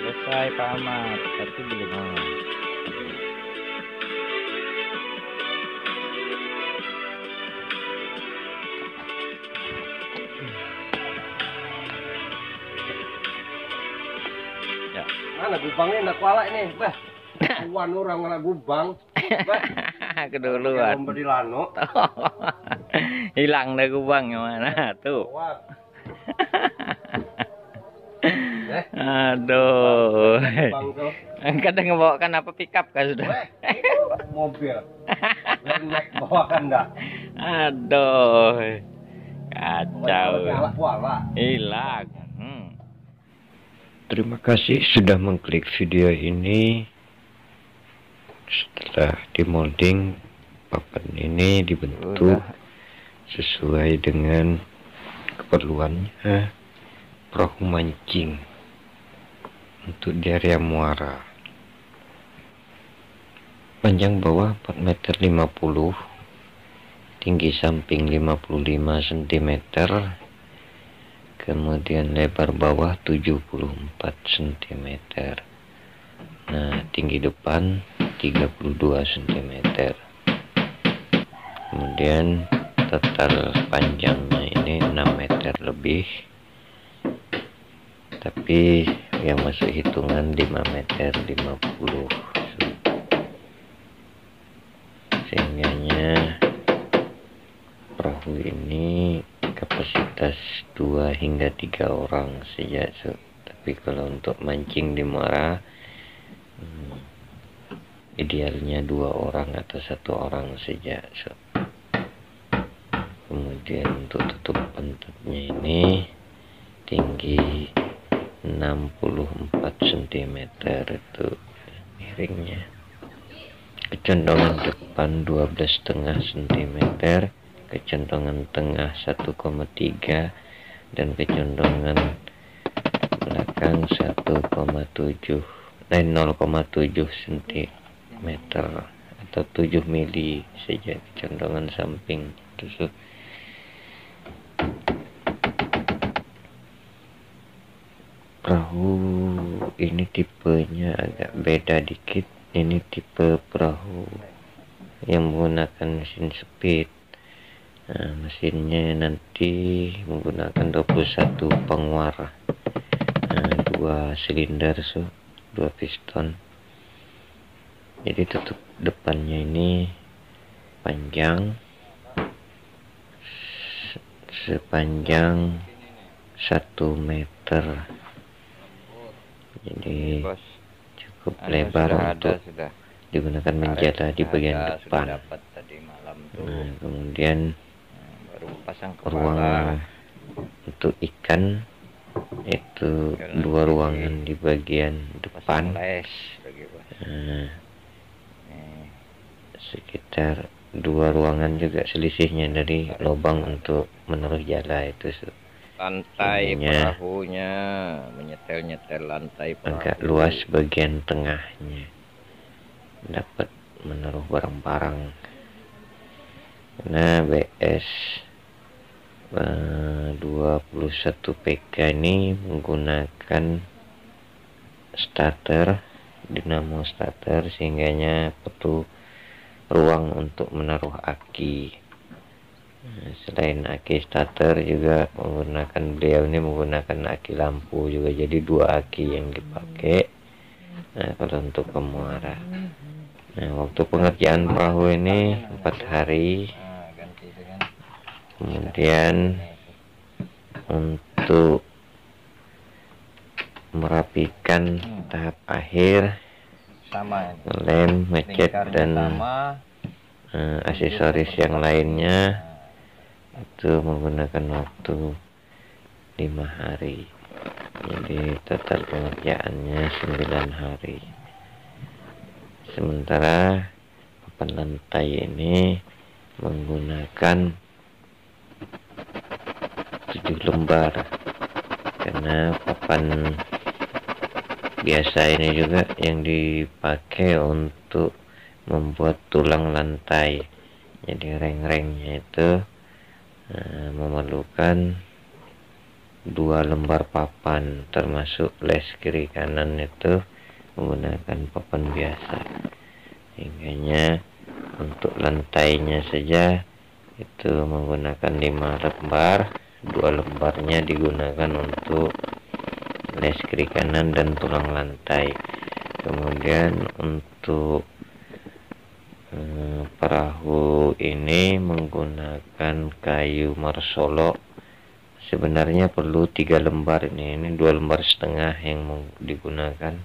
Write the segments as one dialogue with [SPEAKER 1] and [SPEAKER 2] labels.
[SPEAKER 1] Selesai Pak Ahmad, tapi belum.
[SPEAKER 2] Ya. Mana gubangnya nak kuala ini, bah. Kawan orang nak gubang, bah.
[SPEAKER 1] Keduluan.
[SPEAKER 2] Memberi lano.
[SPEAKER 1] Hilang dah gubang yang mana tuh. Aduh. Kadang ngebawakan apa pickup kan sudah.
[SPEAKER 2] Mobil. Naik bawakan dah.
[SPEAKER 1] Aduh. Kacau.
[SPEAKER 2] Hilang.
[SPEAKER 3] Terima kasih sudah mengklik video ini. Setelah dimolding, papan ini dibentuk sesuai dengan keperluannya perahu mancing untuk di area muara. Panjang bawah 4,50 meter, tinggi samping 55 cm, kemudian lebar bawah 74 cm. Nah, tinggi depan 32 cm. Kemudian total panjangnya ini 6 meter lebih, tapi yang masuk hitungan 5 meter 50, sehingganya perahu ini kapasitas 2 hingga 3 orang saja. Tapi kalau untuk mancing di muara, idealnya 2 orang atau 1 orang saja. Kemudian untuk tutup pantatnya ini tinggi 64 cm itu miringnya. Kecondongan depan 12,5 cm, kecondongan tengah 1,3, dan kecondongan belakang 0,7 cm atau 7 mili saja kecondongan samping tusuk. Perahu ini tipenya agak beda dikit. Ini tipe perahu yang menggunakan mesin speed. Nah, mesinnya nanti menggunakan 21 penguara, 2 silinder, 2 piston. Jadi tutup depannya ini panjang, sepanjang 1 meter. Jadi cukup lebar untuk digunakan menjala di bagian depan. Nah, kemudian ruang untuk ikan itu 2 ruangan di bagian depan. Sekitar 2 ruangan juga selisihnya dari lubang untuk menaruh jala itu.
[SPEAKER 1] Lantai perahunya menyetel lantai perahu.
[SPEAKER 3] Agak luas bagian tengahnya, dapat menaruh barang-barang. Nah, BS 21 PK ini menggunakan starter, dinamo starter, sehingganya perlu ruang untuk menaruh aki. Selain aki starter juga beliau ini menggunakan aki lampu juga, jadi 2 aki yang dipakai. Nah, kalau untuk ke muara, nah, waktu pengerjaan perahu ini 4 hari. Kemudian untuk merapikan tahap akhir, lem, ngecat, dan aksesoris yang lainnya itu menggunakan waktu 5 hari. Jadi total pengerjaannya 9 hari. Sementara papan lantai ini menggunakan 7 lembar, karena papan biasa ini juga yang dipakai untuk membuat tulang lantai. Jadi reng-rengnya itu memerlukan 2 lembar papan, termasuk les kiri kanan itu menggunakan papan biasa. Sehingga untuk lantainya saja itu menggunakan 5 lembar, 2 lembarnya digunakan untuk les kiri kanan dan tulang lantai. Kemudian untuk perahu ini menggunakan kayu marsolo. Sebenarnya perlu 3 lembar ini 2 lembar setengah yang digunakan.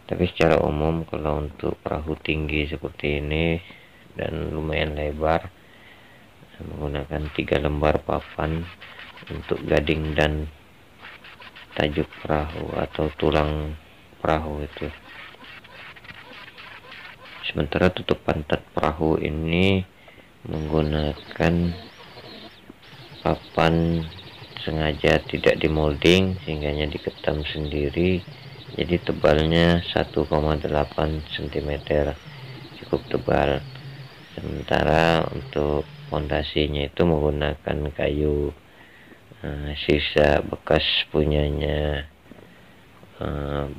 [SPEAKER 3] Tapi secara umum kalau untuk perahu tinggi seperti ini dan lumayan lebar, menggunakan 3 lembar papan untuk gading dan tajuk perahu atau tulang perahu itu. Sementara tutup pantat perahu ini menggunakan papan sengaja tidak dimolding sehingga diketam sendiri, jadi tebalnya 1,8 cm, cukup tebal. Sementara untuk fondasinya itu menggunakan kayu sisa bekas punyanya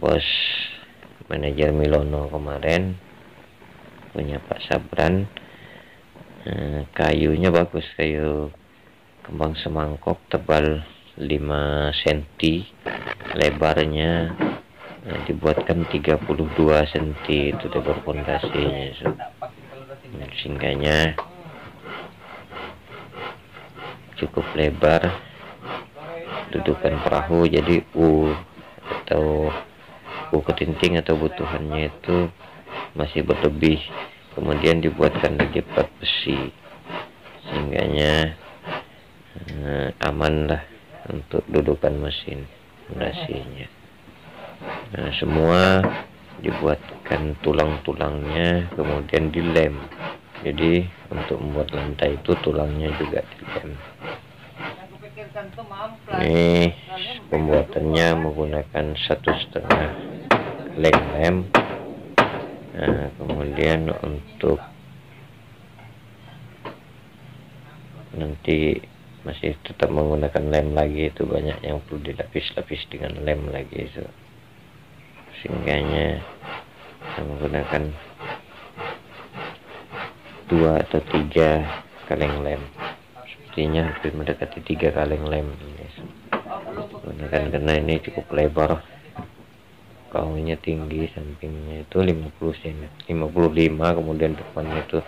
[SPEAKER 3] bos manajer Milono kemarin, punya Pak Sabran. Kayunya bagus, kayu kembang semangkok, tebal 5 cm, lebarnya dibuatkan 32 cm itu lebar fondasinya. Sehingga cukup lebar dudukan perahu, jadi U atau U ketinting atau butuhannya itu masih berlebih. Kemudian dibuatkan lagi plat besi sehingga aman lah untuk dudukan mesin fondasinya. Semua dibuatkan tulang-tulangnya kemudian dilem. Jadi untuk membuat lantai itu tulangnya juga dilem. Ini pembuatannya menggunakan 1,5 lem. Kemudian untuk nanti masih tetap menggunakan lem lagi, itu banyak yang perlu dilapis-lapis dengan lem lagi itu. Sehingga kita menggunakan 2 atau 3 kaleng lem. Sepertinya hampir mendekati 3 kaleng lem ini. Menggunakan karena ini cukup lebar. Perahunya tinggi, sampingnya itu 50 cm, 55, kemudian depannya itu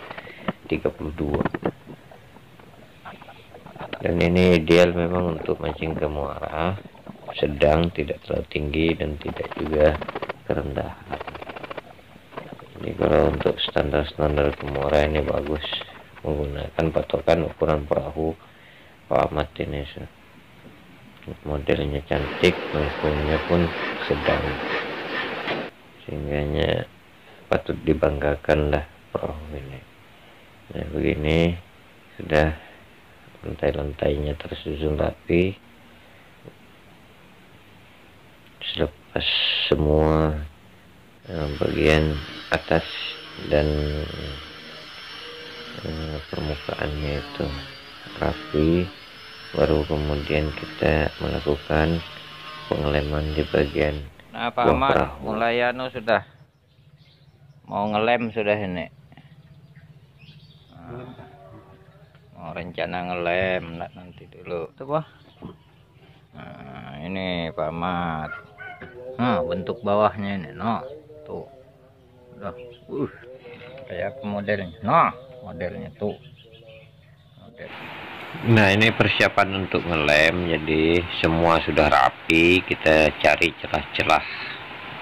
[SPEAKER 3] 32. Dan ini ideal memang untuk mancing ke muara, sedang, tidak terlalu tinggi dan tidak juga kerendahan. Jadi kalau untuk standar-standar ke muara ini bagus, menggunakan patokan ukuran perahu Pak Ahmad ini. Modelnya cantik, mangkungnya pun sedang, sehingga patut dibanggakan lah perahu ini. Nah begini sudah lantai-lantainya tersusun rapi. Selepas semua bagian atas dan permukaannya itu rapi, baru kemudian kita melakukan pengeleman di bagian
[SPEAKER 1] nah Pak Ahmad mulai sudah mau ngelem sudah ini. Mau rencana ngelem nanti dulu tuh Pak. Nah ini Pak Ahmad, nah bentuk bawahnya ini, nah tuh udah kayak modelnya, nah modelnya tuh model.
[SPEAKER 3] Nah ini persiapan untuk ngelem, jadi semua sudah rapi. Kita cari celah-celah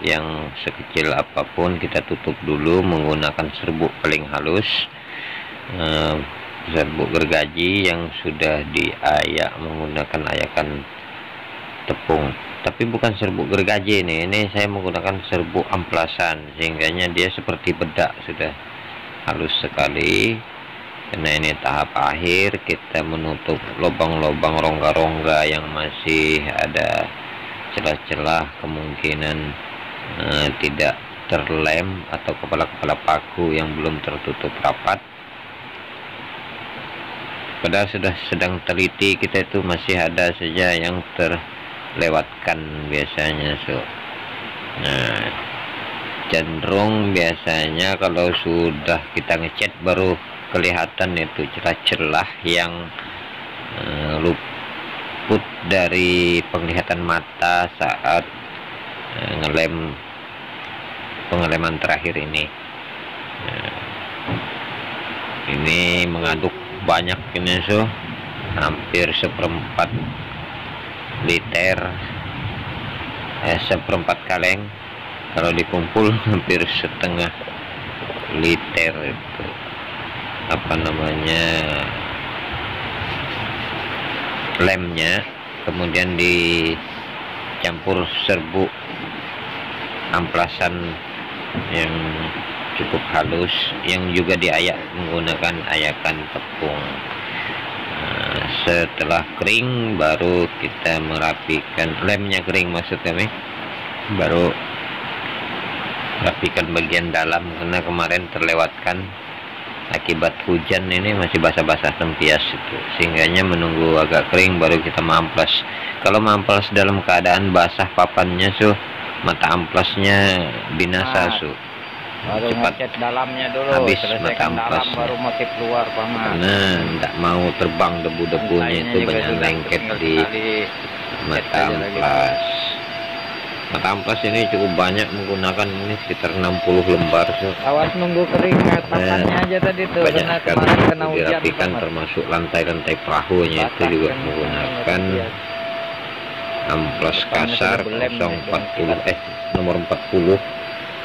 [SPEAKER 3] yang sekecil apapun, kita tutup dulu menggunakan serbuk paling halus, serbuk gergaji yang sudah diayak menggunakan ayakan tepung. Tapi bukan serbuk gergaji ini saya menggunakan serbuk amplasan, sehingga dia seperti bedak, sudah halus sekali. Karena ini tahap akhir, kita menutup lubang-lubang, rongga-rongga yang masih ada celah-celah kemungkinan tidak terlem atau kepala-kepala paku yang belum tertutup rapat. padahal sudah sedang teliti, kita itu masih ada saja yang terlewatkan biasanya. Nah, cenderung biasanya kalau sudah kita ngecat baru kelihatan itu celah-celah yang luput dari penglihatan mata saat ngelem pengeleman terakhir ini. Nah, ini mengaduk banyak ini hampir 1/4 liter, 1/4 kaleng. Kalau dikumpul hampir 1/2 liter itu lemnya, kemudian dicampur serbuk amplasan yang cukup halus, yang juga diayak menggunakan ayakan tepung. Nah, setelah kering baru kita merapikan, lemnya kering maksud kami, baru rapikan bagian dalam, karena kemarin terlewatkan akibat hujan ini masih basah-basah tempias itu, sehingganya menunggu agak kering baru kita mamplas. Kalau mamplas dalam keadaan basah papannya mata amplasnya binasa
[SPEAKER 1] baru
[SPEAKER 3] cepat
[SPEAKER 1] ngecat dalamnya dulu,
[SPEAKER 3] habis
[SPEAKER 1] selesaikan
[SPEAKER 3] mata
[SPEAKER 1] dalam
[SPEAKER 3] amplasnya.
[SPEAKER 1] baru motif luar paman.
[SPEAKER 3] Karena tidak mau terbang debu-debunya itu banyak lengket di mata amplas. Mata amplas ini cukup banyak menggunakan, ini sekitar 60 lembar.
[SPEAKER 1] Awas nunggu kering papannya aja tadi tuh,
[SPEAKER 3] Banyak
[SPEAKER 1] karena
[SPEAKER 3] sekali
[SPEAKER 1] kemarin kena hujan
[SPEAKER 3] dirapikan,
[SPEAKER 1] paman.
[SPEAKER 3] termasuk lantai-lantai perahunya itu juga menggunakan amplas kasar 040 nomor 40,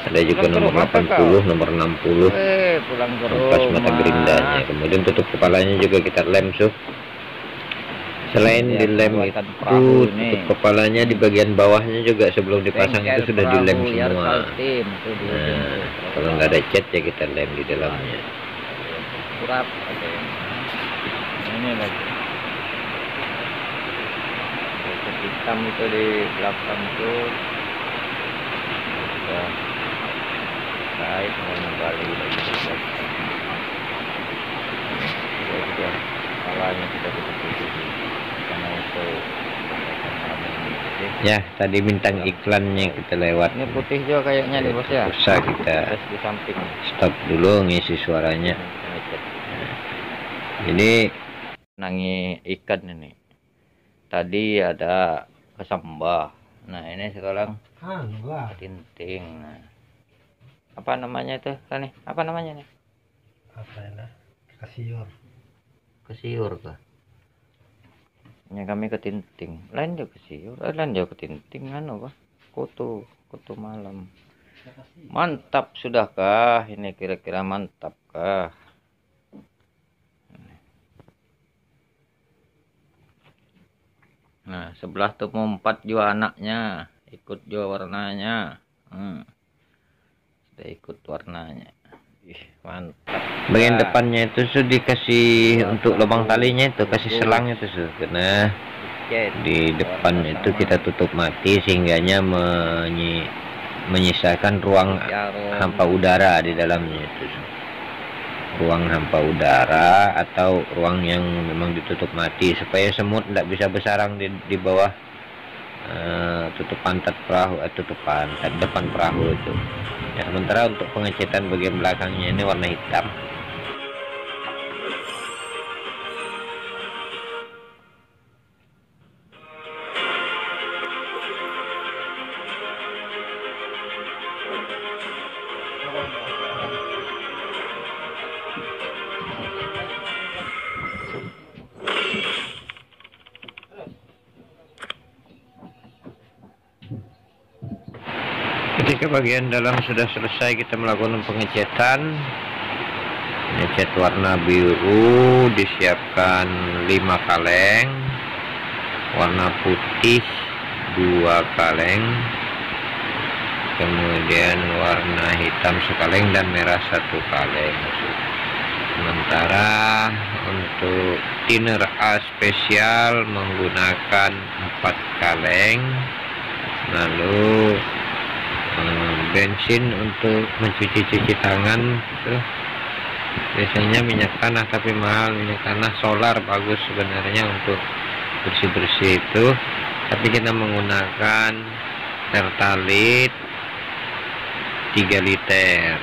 [SPEAKER 3] ada juga nomor 80, nomor 60
[SPEAKER 1] Pulang ke
[SPEAKER 3] amplas mata
[SPEAKER 1] rumah.
[SPEAKER 3] gerindanya. Kemudian tutup kepalanya juga kita lem selain
[SPEAKER 1] Ya,
[SPEAKER 3] dilem
[SPEAKER 1] buatan
[SPEAKER 3] itu
[SPEAKER 1] perahu ini.
[SPEAKER 3] tutup kepalanya di bagian bawahnya juga sebelum dipasang
[SPEAKER 1] Bengkel
[SPEAKER 3] itu sudah
[SPEAKER 1] perahu,
[SPEAKER 3] dilem
[SPEAKER 1] liar
[SPEAKER 3] semua.
[SPEAKER 1] saltim, itu di
[SPEAKER 3] Nah,
[SPEAKER 1] ujung.
[SPEAKER 3] kalau nggak ada cat ya kita lem di dalamnya.
[SPEAKER 1] Kurap oke. Ini lagi cat hitam itu di belakang itu sudah baik, mau kembali lagi sudah kepalanya kita tutup karena itu
[SPEAKER 3] Ya, tadi bintang iklannya kita lewat.
[SPEAKER 1] ini putih juga kayaknya nih bos ya.
[SPEAKER 3] Usah kita
[SPEAKER 1] Terus di samping
[SPEAKER 3] stop dulu ngisi suaranya. Ini
[SPEAKER 1] nangi ikan ini. Tadi ada kesambah. Nah ini sekarang tinting. Nah, apa namanya itu? Nih, apa namanya nih? Kesiur kah? Ya kami ketinting. Lain juga kesiur. Lain juga ketinting anu kah? Kutu malam. Mantap sudahkah? Ini kira-kira mantap kah? Nah, sebelah tuh mau 4 juga anaknya, ikut juga warnanya. Sudah ikut warnanya. Ih, mantap.
[SPEAKER 3] bagian depannya itu sudah dikasih untuk lubang talinya itu, kasih selang itu karena di depan itu kita tutup mati sehingganya menyisakan ruang hampa udara di dalamnya itu. Ruang hampa udara atau ruang yang memang ditutup mati supaya semut tidak bisa bersarang di bawah tutupan depan perahu itu. Ya, sementara untuk pengecetan bagian belakangnya ini warna hitam. Ketika bagian dalam sudah selesai, kita melakukan pengecetan. Ngecat warna biru, disiapkan 5 kaleng, warna putih 2 kaleng, kemudian warna hitam sekaleng dan merah 1 kaleng. Sementara untuk thinner A spesial menggunakan 4 kaleng, lalu bensin untuk mencuci tangan Biasanya minyak tanah, tapi mahal. Minyak tanah solar bagus sebenarnya untuk bersih-bersih itu, tapi kita menggunakan Pertalite 3 liter.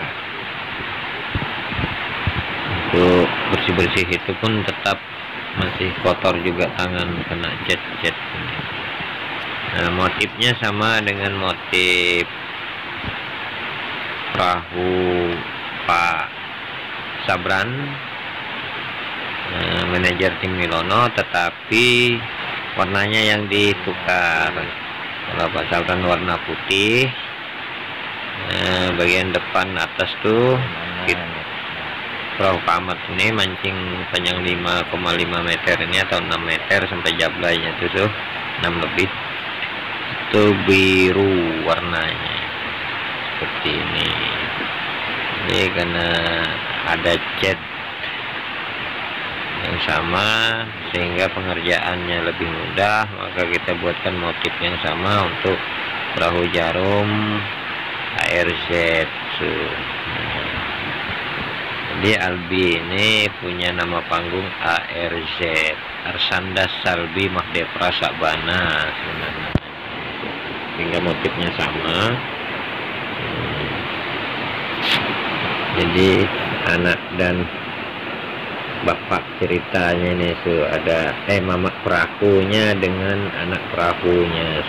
[SPEAKER 3] Untuk bersih-bersih itu pun tetap masih kotor juga tangan, kena cat-cat. Nah, motifnya sama dengan motif perahu Pak Sabran, manajer tim Milono, tetapi warnanya yang ditukar. Kalau Pak Sabran warna putih, bagian depan atas tuh perahu Pak Ahmad ini mancing panjang 5,5 meter ini atau 6 meter sampai jablainya tuh 6 lebih, itu biru warnanya seperti ini. Jadi karena ada cat yang sama sehingga pengerjaannya lebih mudah, maka kita buatkan motif yang sama untuk perahu Jarum ARZ. Jadi Albi ini punya nama panggung ARZ, Arsanda Salbi Mahdepra Sabana sebenarnya, sehingga motifnya sama. Jadi anak dan bapak ceritanya nih, ada mama perahunya dengan anak perahunya,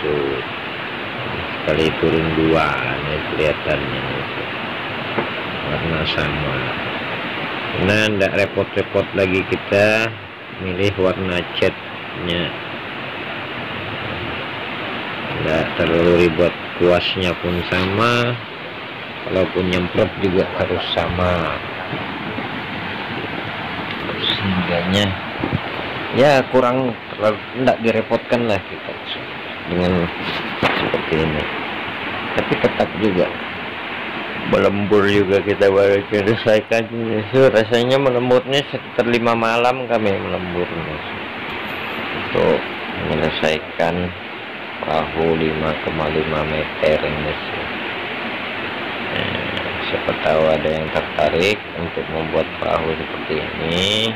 [SPEAKER 3] sekali turun 2 nih kelihatannya warna sama. Nah, tidak repot-repot lagi kita milih warna catnya, tidak terlalu ribet. Kuasnya pun sama, kalaupun nyemprot juga harus sama, sehingganya ya kurang terlalu, tidak direpotkan lah kita dengan seperti ini. Tapi tetap juga melembur juga kita baru selesaikan. Rasanya melembutnya sekitar 5 malam kami melembur untuk menyelesaikan perahu 5,5 meter ini. Siapa tahu ada yang tertarik untuk membuat perahu seperti ini.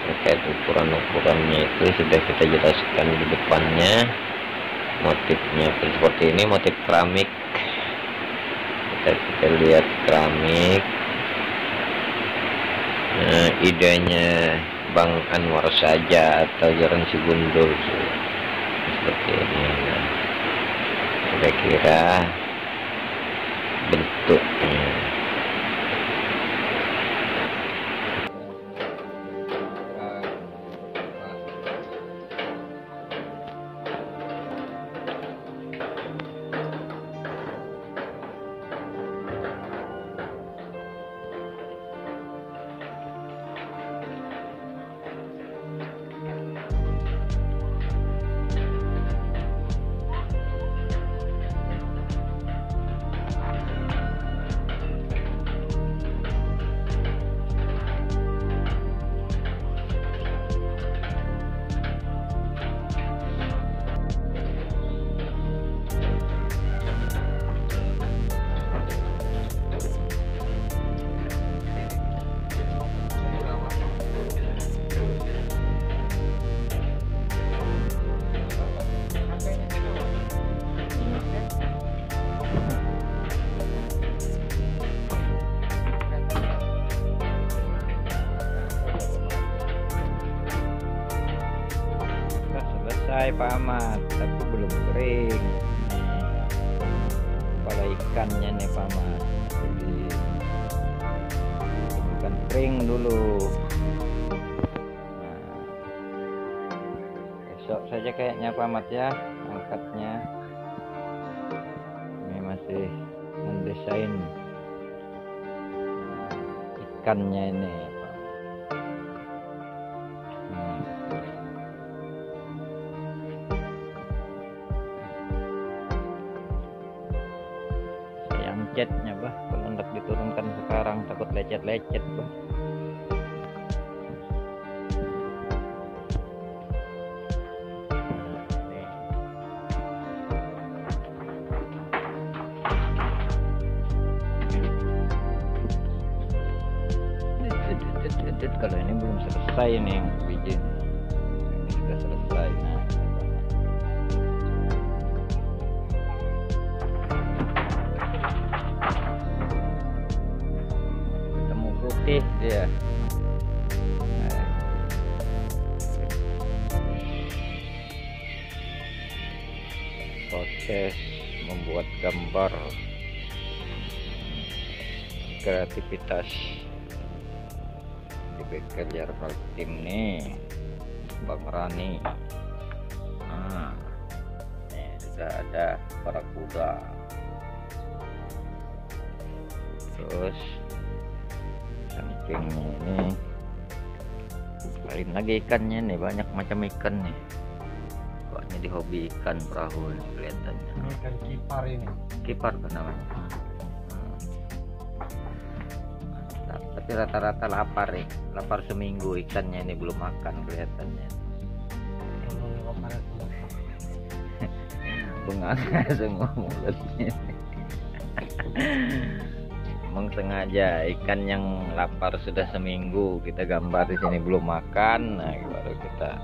[SPEAKER 3] Terkait ukuran-ukurannya itu sudah kita jelaskan di depannya. Motifnya seperti ini, motif keramik. Kita lihat keramik. Nah, idenya Bang Anwar saja atau Jaran Sigundul seperti ini. Nah, kira-kira bentuknya. Selesai Pak Ahmad, tapi belum kering. Kepala ikannya nih Pak Ahmad, jadi ikan kering dulu. Nah, besok saja kayaknya Pak Ahmad ya angkatnya. Ini masih mendesain ikannya ini. Catnya bah, kalau hendak diturunkan sekarang takut lecet-lecet bah.
[SPEAKER 1] lanjut kalau ini belum selesai nih biji. Ini sudah selesai. Nah, ketemu putih dia. Proses membuat gambar, kreativitas di bekerja tim nih Bang Rani. Nah, ini sudah ada para kuda, terus sampingnya ini lain lagi ikannya nih, banyak macam ikan nih. Pokoknya di hobi ikan perahu ini kelihatannya.
[SPEAKER 2] Ini ikan kipar ini.
[SPEAKER 1] Kipar kan namanya. Mantap. Tapi rata-rata lapar nih. Lapar seminggu ikannya ini belum makan kelihatannya. Benganga semua mulutnya. Emang sengaja ikan yang lapar sudah seminggu kita gambar di sini belum makan, nah baru kita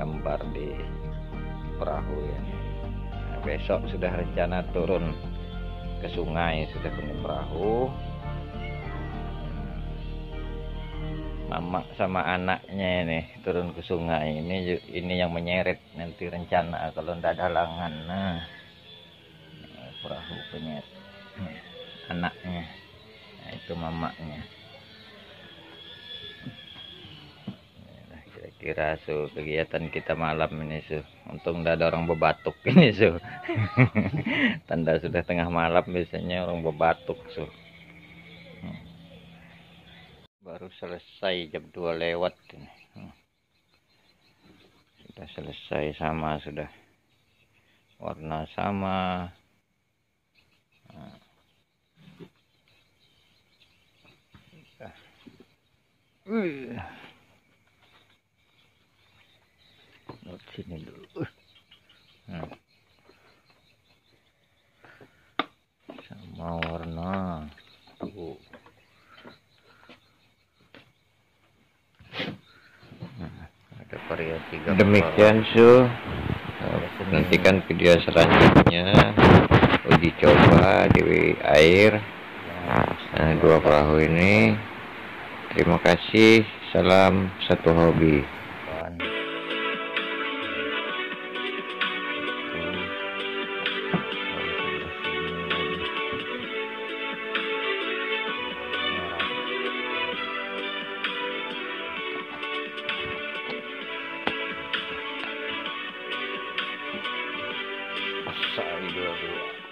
[SPEAKER 1] gambar di perahu ya. Nah, besok sudah rencana turun ke sungai, sudah punya perahu. Mama sama anaknya ini turun ke sungai, ini yang menyeret nanti rencana kalau tidak ada halangan. Nah, perahu penyeret anaknya, nah, itu mamanya. Kira-kira kegiatan kita malam ini untung tidak ada orang bebatuk ini tanda sudah tengah malam biasanya orang bebatuk baru selesai jam 2 lewat ini. Sudah selesai, sama sudah warna sama. Lihat sini dulu. Sama warna tuh. Ada variasi gambar.
[SPEAKER 3] Demikian nantikan video selanjutnya uji coba di air dua perahu ini. Terima kasih, salam satu hobi.
[SPEAKER 1] Saya dua-dua.